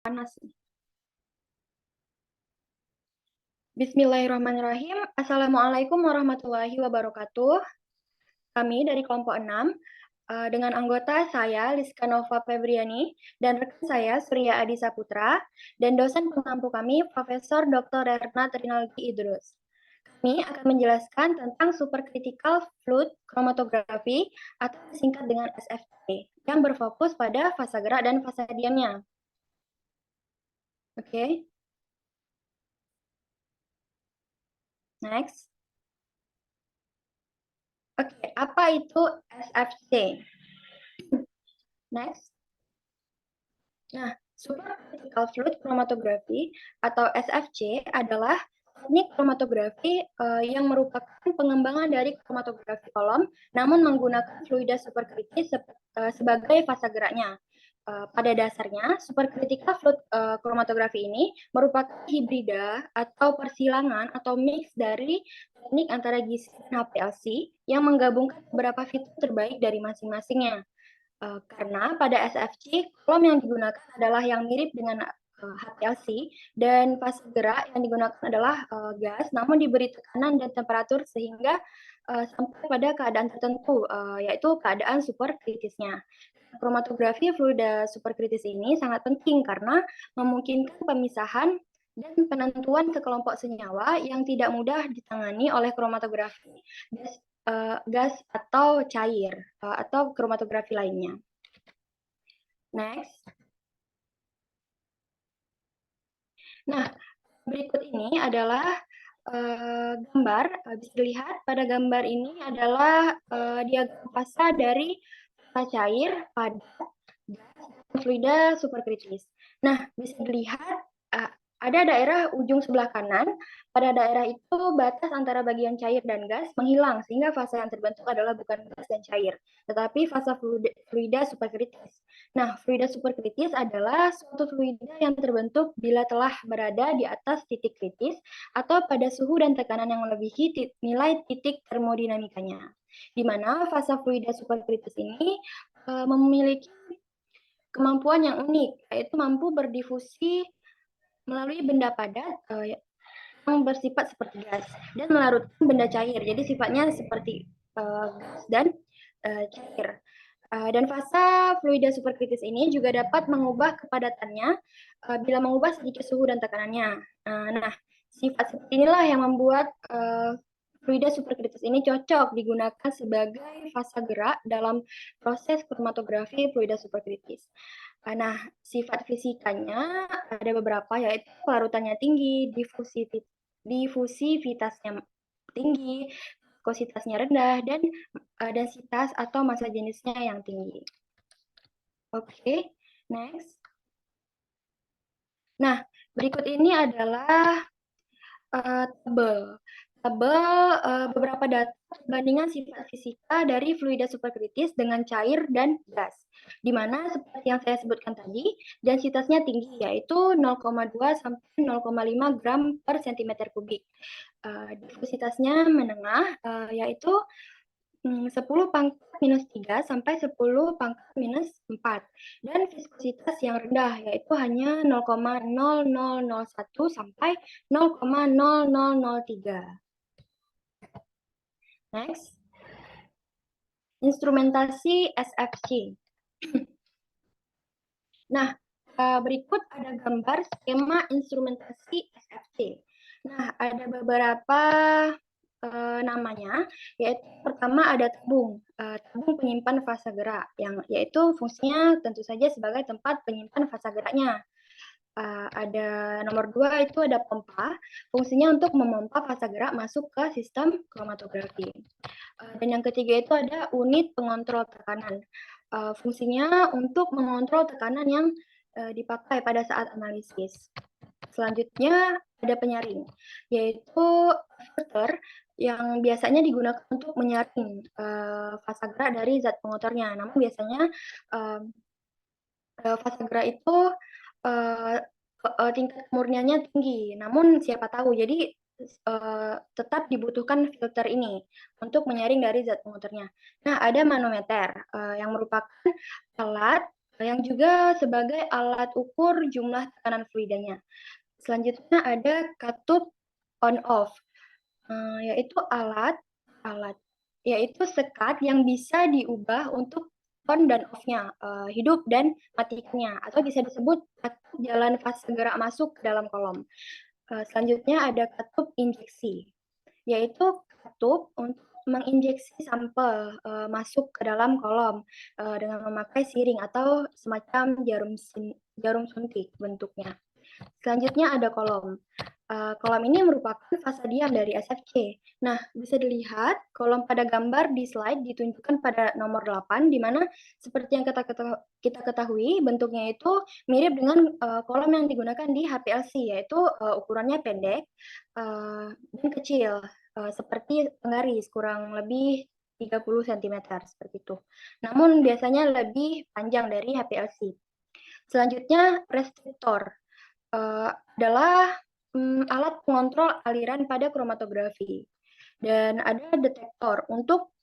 Panas. Bismillahirrahmanirrahim. Assalamualaikum warahmatullahi wabarakatuh. Kami dari kelompok 6, dengan anggota saya, Liska Nova Febriani, dan rekan saya, Surya Adi Saputra, dan dosen pengampu kami, Profesor Dr. Ernad Rinaldi Idrus. Kami akan menjelaskan tentang supercritical fluid chromatography atau disingkat dengan SFC, yang berfokus pada fasa gerak dan fasa diamnya. Oke. Next. Oke, apa itu SFC? Next. Nah, supercritical fluid chromatography atau SFC adalah teknik kromatografi yang merupakan pengembangan dari kromatografi kolom, namun menggunakan fluida superkritis sebagai fasa geraknya. Pada dasarnya, supercritical fluid chromatography ini merupakan hibrida atau persilangan atau mix dari teknik antara GC dan HPLC yang menggabungkan beberapa fitur terbaik dari masing-masingnya. Karena pada SFC, kolom yang digunakan adalah yang mirip dengan HPLC, dan fase gerak yang digunakan adalah gas, namun diberi tekanan dan temperatur sehingga sampai pada keadaan tertentu, yaitu keadaan superkritisnya. Kromatografi fluida superkritis ini sangat penting karena memungkinkan pemisahan dan penentuan ke kelompok senyawa yang tidak mudah ditangani oleh kromatografi gas atau cair atau kromatografi lainnya. Next. Nah, berikut ini adalah gambar. Bisa dilihat pada gambar ini adalah diagram fasa dari fasa cair, padat, gas, dan fluida superkritis. Nah, bisa dilihat ada daerah ujung sebelah kanan. Pada daerah itu batas antara bagian cair dan gas menghilang sehingga fasa yang terbentuk adalah bukan gas dan cair, tetapi fasa fluida superkritis. Nah, fluida superkritis adalah suatu fluida yang terbentuk bila telah berada di atas titik kritis atau pada suhu dan tekanan yang melebihi nilai titik termodinamikanya. Di mana fasa fluida superkritis ini memiliki kemampuan yang unik, yaitu mampu berdifusi melalui benda padat yang bersifat seperti gas dan melarutkan benda cair. Jadi sifatnya seperti gas dan cair. Dan fasa fluida superkritis ini juga dapat mengubah kepadatannya bila mengubah sedikit suhu dan tekanannya. Nah, sifat seperti inilah yang membuat fluida superkritis ini cocok digunakan sebagai fasa gerak dalam proses kromatografi fluida superkritis. Nah, sifat fisikanya ada beberapa, yaitu larutannya tinggi, difusivitasnya tinggi, viskositasnya rendah, dan densitas atau massa jenisnya yang tinggi. Oke, next. Nah, berikut ini adalah tabel. Beberapa data perbandingan sifat fisika dari fluida superkritis dengan cair dan gas, di mana seperti yang saya sebutkan tadi, densitasnya tinggi, yaitu 0,2 sampai 0,5 gram per cm kubik. Difusitasnya menengah, yaitu 10 pangkat minus 3 sampai 10 pangkat minus 4. Dan viskositas yang rendah, yaitu hanya 0,0001 sampai 0,0003. Next. Instrumentasi SFC. Nah, berikut ada gambar skema instrumentasi SFC. Nah, ada beberapa namanya, yaitu pertama ada tabung penyimpan fasa gerak, yang yaitu fungsinya tentu saja sebagai tempat penyimpan fasa geraknya. Ada nomor 2 itu ada pompa, fungsinya untuk memompa fasa gerak masuk ke sistem kromatografi. Dan yang ketiga itu ada unit pengontrol tekanan, fungsinya untuk mengontrol tekanan yang dipakai pada saat analisis. Selanjutnya ada penyaring, yaitu filter yang biasanya digunakan untuk menyaring fasa gerak dari zat pengotornya. Namun biasanya fasa gerak itu tingkat kemurniannya tinggi. Namun siapa tahu, jadi tetap dibutuhkan filter ini untuk menyaring dari zat pengotornya. Nah, ada manometer yang merupakan alat yang juga sebagai alat ukur jumlah tekanan fluidanya. Selanjutnya ada katup on-off, yaitu yaitu sekat yang bisa diubah untuk on dan off-nya, hidup dan matikannya, atau bisa disebut katup jalan fase gerak masuk ke dalam kolom. Selanjutnya ada katup injeksi, yaitu katup untuk menginjeksi sampel masuk ke dalam kolom dengan memakai siring atau semacam jarum suntik bentuknya. Selanjutnya ada kolom. Kolom ini merupakan fase diam dari SFC. Nah, bisa dilihat kolom pada gambar di slide ditunjukkan pada nomor 8, di mana seperti yang kita ketahui, bentuknya itu mirip dengan kolom yang digunakan di HPLC, yaitu ukurannya pendek dan kecil, seperti penggaris, kurang lebih 30 cm, seperti itu. Namun biasanya lebih panjang dari HPLC. Selanjutnya, restriktor adalah alat pengontrol aliran pada kromatografi. Dan ada detektor untuk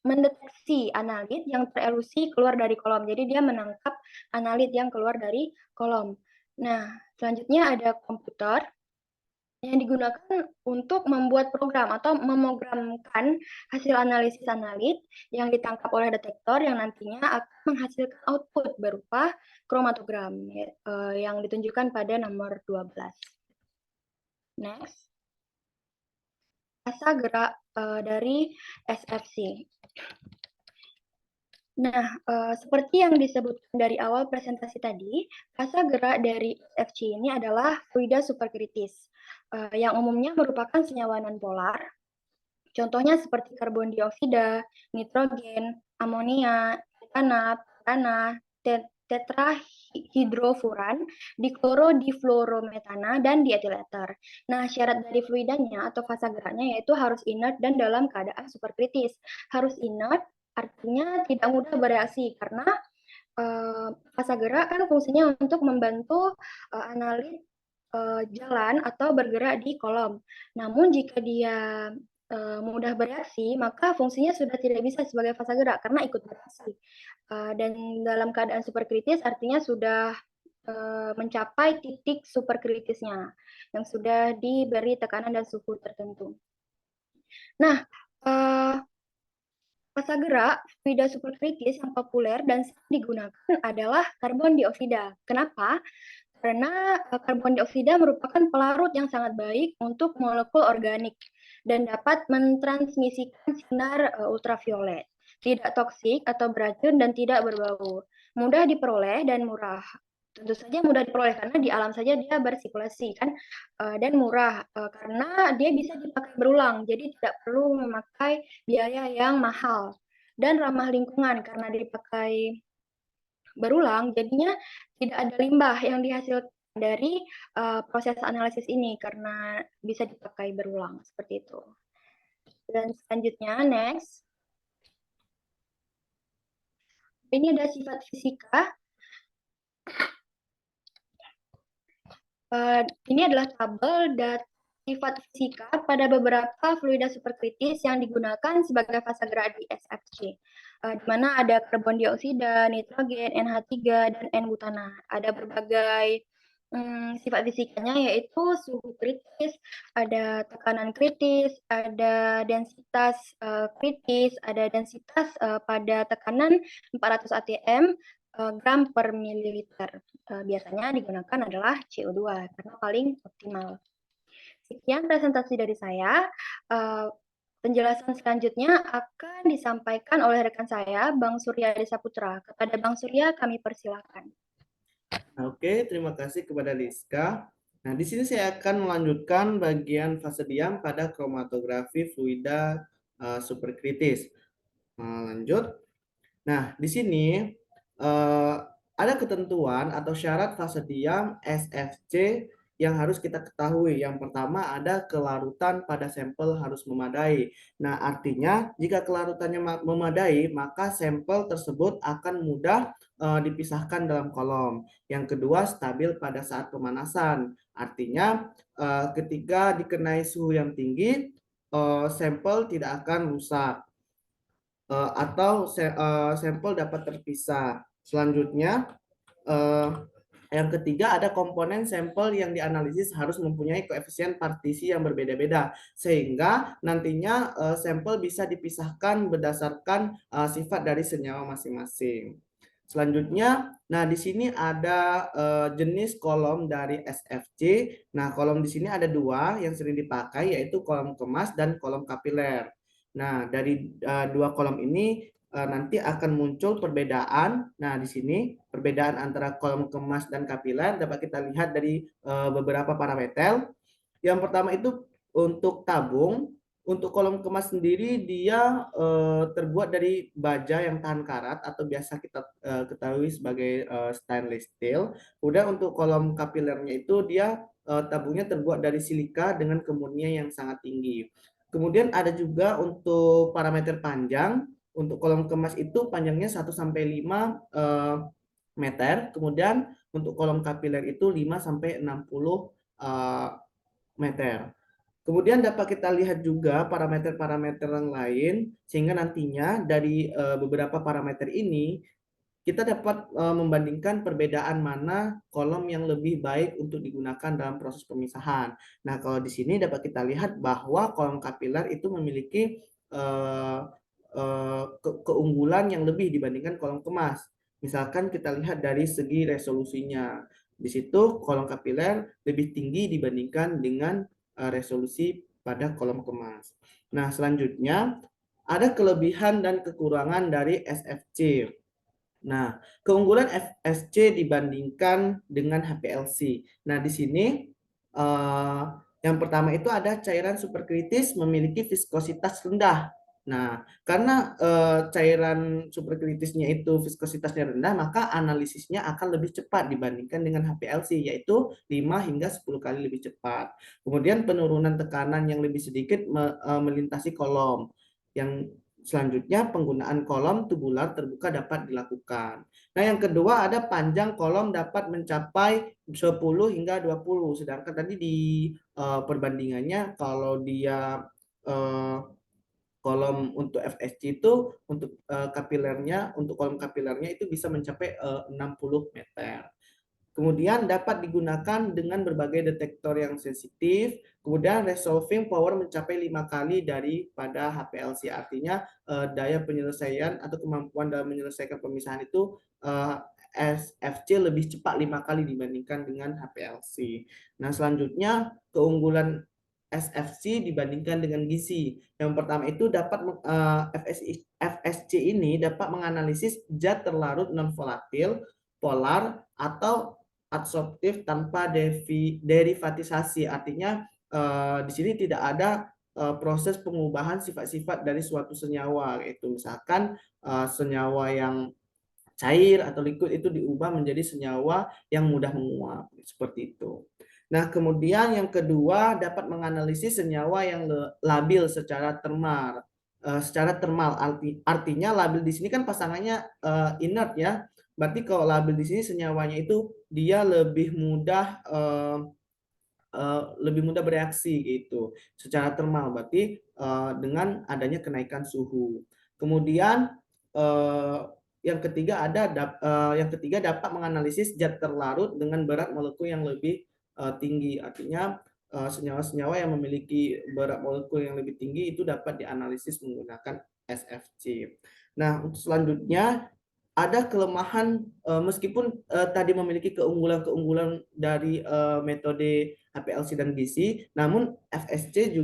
mendeteksi analit yang terelusi keluar dari kolom. Jadi dia menangkap analit yang keluar dari kolom. Nah, selanjutnya ada komputer yang digunakan untuk membuat program atau memprogramkan hasil analisis analit yang ditangkap oleh detektor yang nantinya akan menghasilkan output berupa kromatogram yang ditunjukkan pada nomor 12. Next. Fasa gerak dari SFC. Nah, seperti yang disebutkan dari awal presentasi tadi, fasa gerak dari SFC ini adalah fluida superkritis, yang umumnya merupakan senyawa nonpolar. Contohnya seperti karbon dioksida, nitrogen, amonia, etana, propana, tetrahidrofuran, diklorodifluorometana, dan diethil ether. Nah, syarat dari fluidanya atau fasa geraknya yaitu harus inert dan dalam keadaan superkritis. Harus inert artinya tidak mudah bereaksi karena fasa gerak kan fungsinya untuk membantu analit jalan atau bergerak di kolom. Namun jika dia mudah bereaksi, maka fungsinya sudah tidak bisa sebagai fasa gerak karena ikut bereaksi. Dan dalam keadaan superkritis artinya sudah mencapai titik superkritisnya yang sudah diberi tekanan dan suhu tertentu. Nah, fasa gerak fluida superkritis yang populer dan sering digunakan adalah karbon dioksida. Kenapa? Karena karbon dioksida merupakan pelarut yang sangat baik untuk molekul organik dan dapat mentransmisikan sinar ultraviolet. Tidak toksik atau beracun dan tidak berbau. Mudah diperoleh dan murah. Tentu saja mudah diperoleh karena di alam saja dia bersirkulasi kan, dan murah karena dia bisa dipakai berulang. Jadi tidak perlu memakai biaya yang mahal dan ramah lingkungan karena dipakai berulang, jadinya tidak ada limbah yang dihasilkan dari proses analisis ini karena bisa dipakai berulang seperti itu. Dan selanjutnya, next. Ini ada sifat fisika. Ini adalah tabel dan sifat fisika pada beberapa fluida superkritis yang digunakan sebagai fasa gerak di SFC. Di mana ada karbon dioksida, nitrogen, NH3, dan N-butana. Ada berbagai sifat fisikanya yaitu suhu kritis, ada tekanan kritis, ada densitas kritis, ada densitas pada tekanan 400 atm gram per mililiter. Biasanya digunakan adalah CO2 karena paling optimal. Sekian presentasi dari saya. Penjelasan selanjutnya akan disampaikan oleh rekan saya, Bang Surya Desaputra. Kepada Bang Surya, kami persilakan. Oke, terima kasih kepada Liska. Nah, di sini saya akan melanjutkan bagian fase diam pada kromatografi fluida superkritis. Lanjut. Nah, di sini ada ketentuan atau syarat fase diam SFC yang harus kita ketahui. Yang pertama ada kelarutan pada sampel harus memadai. Nah, artinya jika kelarutannya memadai, maka sampel tersebut akan mudah dipisahkan dalam kolom. Yang kedua, stabil pada saat pemanasan. Artinya ketika dikenai suhu yang tinggi, sampel tidak akan rusak. atau sampel dapat terpisah. Selanjutnya, eh, yang ketiga ada komponen sampel yang dianalisis harus mempunyai koefisien partisi yang berbeda-beda sehingga nantinya sampel bisa dipisahkan berdasarkan sifat dari senyawa masing-masing. Selanjutnya, nah di sini ada jenis kolom dari SFC. Nah, kolom di sini ada dua yang sering dipakai yaitu kolom kemas dan kolom kapiler. Nah, dari dua kolom ini nanti akan muncul perbedaan. Nah, di sini perbedaan antara kolom kemas dan kapiler dapat kita lihat dari beberapa parameter. Yang pertama itu untuk tabung. Untuk kolom kemas sendiri dia terbuat dari baja yang tahan karat atau biasa kita ketahui sebagai stainless steel. Kemudian untuk kolom kapilernya itu dia tabungnya terbuat dari silika dengan kemurnian yang sangat tinggi. Kemudian ada juga untuk parameter panjang. Untuk kolom kemas itu panjangnya 1 sampai 5 meter. Kemudian untuk kolom kapiler itu 5 sampai 60 meter. Kemudian dapat kita lihat juga parameter-parameter yang lain sehingga nantinya dari beberapa parameter ini kita dapat membandingkan perbedaan mana kolom yang lebih baik untuk digunakan dalam proses pemisahan. Nah, kalau di sini dapat kita lihat bahwa kolom kapiler itu memiliki keunggulan yang lebih dibandingkan kolom kemas. Misalkan kita lihat dari segi resolusinya. Di situ kolom kapiler lebih tinggi dibandingkan dengan resolusi pada kolom kemas. Nah, selanjutnya ada kelebihan dan kekurangan dari SFC. Nah, keunggulan FSC dibandingkan dengan HPLC. Nah, di sini yang pertama itu ada cairan superkritis memiliki viskositas rendah. Nah, karena cairan superkritisnya itu viskositasnya rendah, maka analisisnya akan lebih cepat dibandingkan dengan HPLC, yaitu 5 hingga 10 kali lebih cepat. Kemudian penurunan tekanan yang lebih sedikit melintasi kolom. Yang selanjutnya penggunaan kolom tubular terbuka dapat dilakukan. Nah, yang kedua ada panjang kolom dapat mencapai 10 hingga 20. Sedangkan tadi di perbandingannya kalau dia kolom untuk FSC itu untuk kapilernya untuk kolom kapilernya itu bisa mencapai 60 meter. Kemudian dapat digunakan dengan berbagai detektor yang sensitif. Kemudian resolving power mencapai 5 kali daripada HPLC. Artinya daya penyelesaian atau kemampuan dalam menyelesaikan pemisahan itu SFC lebih cepat 5 kali dibandingkan dengan HPLC. Nah, selanjutnya keunggulan SFC dibandingkan dengan gizi. Yang pertama itu dapat FSC ini dapat menganalisis zat terlarut non volatil, polar atau adsorptif tanpa derivatisasi. Artinya di sini tidak ada proses pengubahan sifat-sifat dari suatu senyawa, yaitu misalkan senyawa yang cair atau liquid itu diubah menjadi senyawa yang mudah menguap seperti itu. Nah, kemudian yang kedua dapat menganalisis senyawa yang labil secara termal. Artinya labil di sini kan pasangannya inert ya. Berarti kalau labil di sini senyawanya itu dia lebih mudah bereaksi gitu secara termal. Berarti dengan adanya kenaikan suhu. Kemudian yang ketiga dapat menganalisis zat terlarut dengan berat molekul yang lebih tinggi. Artinya senyawa-senyawa yang memiliki berat molekul yang lebih tinggi itu dapat dianalisis menggunakan SFC. Nah, untuk selanjutnya ada kelemahan meskipun tadi memiliki keunggulan-keunggulan dari metode HPLC dan GC, namun SFC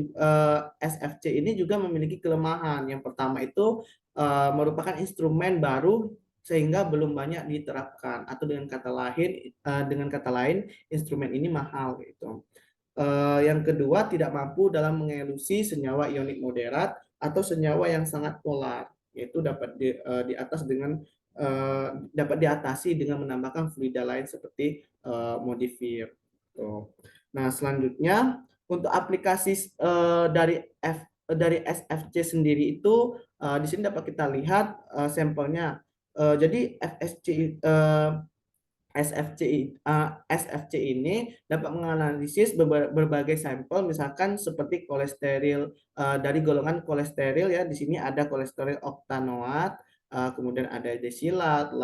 ini juga memiliki kelemahan. Yang pertama itu merupakan instrumen baru sehingga belum banyak diterapkan atau dengan kata lain instrumen ini mahal gitu. Yang kedua tidak mampu dalam mengelusi senyawa ionik moderat atau senyawa yang sangat polar, yaitu dapat diatasi dengan menambahkan fluida lain seperti modifir. Nah, selanjutnya untuk aplikasi dari SFC sendiri itu di sini dapat kita lihat sampelnya. Jadi SFC ini dapat menganalisis berbagai sampel, misalkan seperti kolesterol dari golongan kolesterol ya. Di sini ada kolesterol oktanoat, kemudian ada desilat,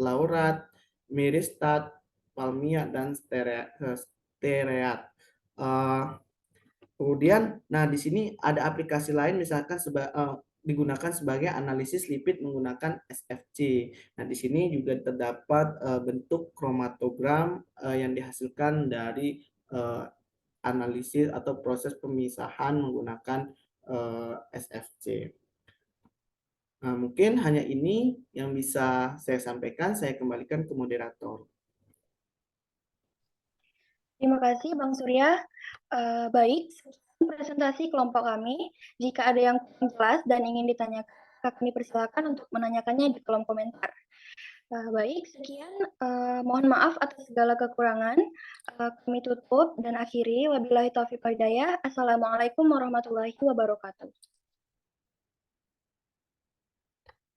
laurat, miristat, palmiat, dan stearat. Eh, Kemudian, nah di sini ada aplikasi lain, misalkan digunakan sebagai analisis lipid menggunakan SFC. Nah, di sini juga terdapat bentuk kromatogram yang dihasilkan dari analisis atau proses pemisahan menggunakan SFC. Nah, mungkin hanya ini yang bisa saya sampaikan. Saya kembalikan ke moderator. Terima kasih Bang Surya. Baik, sekian presentasi kelompok kami. Jika ada yang kurang jelas dan ingin ditanyakan, kami persilakan untuk menanyakannya di kolom komentar. Baik, sekian. Mohon maaf atas segala kekurangan. Kami tutup dan akhiri. Wabillahi taufiq wal hidayah. Assalamualaikum warahmatullahi wabarakatuh.